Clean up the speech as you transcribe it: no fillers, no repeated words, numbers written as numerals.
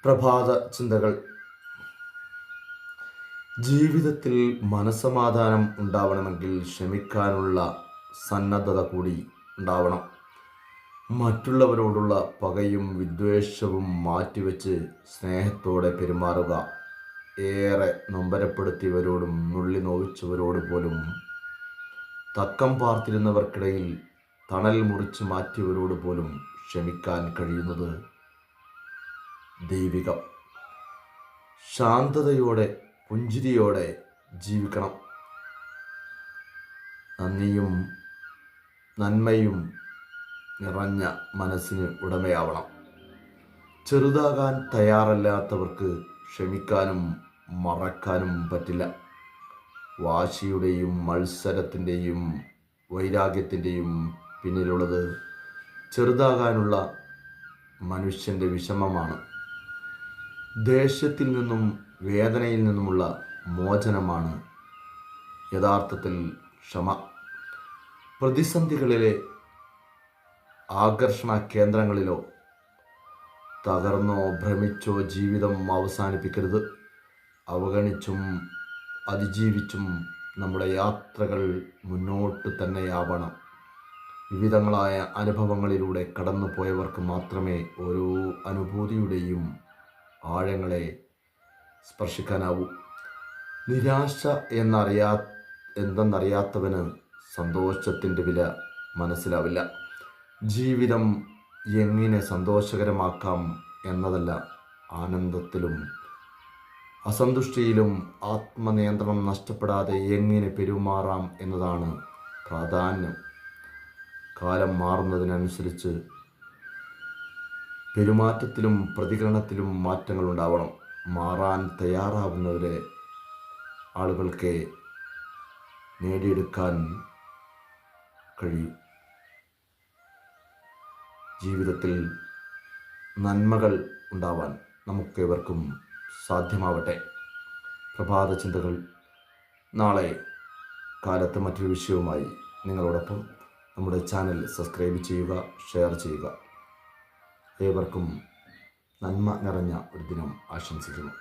പ്രഭാത ചിന്തകൾ. ജീവിതത്തിൽ മനസ്സമാധാനം ഉണ്ടാവണമെങ്കിൽ ക്ഷമിക്കാനുള്ള സന്നദ്ധത കൂടി ഉണ്ടാവണം. മറ്റുള്ളവരോടുള്ള പകയും വിദ്വേഷവും മാറ്റിവെച്ച് സ്നേഹത്തോടെ പെരുമാറുക. ഏറെ നൊമ്പരപ്പെടുത്തിയവരോടും നുള്ളി നോവിച്ചവരോട് പോലും തക്കം പാർത്തിരുന്നവർക്കിടയിൽ തണൽ മുറിച്ച് മാറ്റിയവരോട് പോലും ക്ഷമിക്കാൻ കഴിയുന്നത് ദൈവികം. ശാന്തതയോടെ പുഞ്ചിരിയോടെ ജീവിക്കണം. നന്ദിയും നന്മയും നിറഞ്ഞ മനസ്സിന് ഉടമയാവണം. ചെറുതാകാൻ തയ്യാറല്ലാത്തവർക്ക് ക്ഷമിക്കാനും മറക്കാനും പറ്റില്ല. വാശിയുടെയും മത്സരത്തിൻ്റെയും വൈരാഗ്യത്തിൻ്റെയും പിന്നിലുള്ളത് ചെറുതാകാനുള്ള മനുഷ്യൻ്റെ വിഷമമാണ്. ദേഷ്യത്തിൽ നിന്നും വേദനയിൽ നിന്നുമുള്ള മോചനമാണ് യഥാർത്ഥത്തിൽ ക്ഷമ. പ്രതിസന്ധികളിലെ ആകർഷണ കേന്ദ്രങ്ങളിലോ തകർന്നോ ഭ്രമിച്ചോ ജീവിതം അവസാനിപ്പിക്കരുത്. അവഗണിച്ചും അതിജീവിച്ചും നമ്മുടെ യാത്രകൾ മുന്നോട്ട് തന്നെയാവണം. വിവിധങ്ങളായ അനുഭവങ്ങളിലൂടെ കടന്നു പോയവർക്ക് മാത്രമേ ഓരോ അനുഭൂതിയുടെയും ആഴങ്ങളെ സ്പർശിക്കാനാവൂ. നിരാശ എന്തെന്നറിയാത്തവന് സന്തോഷത്തിൻ്റെ വില മനസ്സിലാവില്ല. ജീവിതം എങ്ങനെ സന്തോഷകരമാക്കാം എന്നതല്ല, ആനന്ദത്തിലും അസന്തുഷ്ടിയിലും ആത്മനിയന്ത്രണം നഷ്ടപ്പെടാതെ എങ്ങനെ പെരുമാറാം എന്നതാണ് പ്രാധാന്യം. കാലം മാറുന്നതിനനുസരിച്ച് പെരുമാറ്റത്തിലും പ്രതികരണത്തിലും മാറ്റങ്ങൾ ഉണ്ടാവണം. മാറാൻ തയ്യാറാവുന്നവരെ ആളുകൾക്ക് നേടിയെടുക്കാൻ കഴിയും. ജീവിതത്തിൽ നന്മകൾ ഉണ്ടാവാൻ നമുക്കേവർക്കും സാധ്യമാവട്ടെ. പ്രഭാത ചിന്തകൾ നാളെ കാലത്ത് മറ്റൊരു വിഷയവുമായി നിങ്ങളോടൊപ്പം. നമ്മുടെ ചാനൽ സബ്സ്ക്രൈബ് ചെയ്യുക, ഷെയർ ചെയ്യുക. ഏവർക്കും നന്മ നിറഞ്ഞ ഒരു ദിനം ആശംസിക്കുന്നു.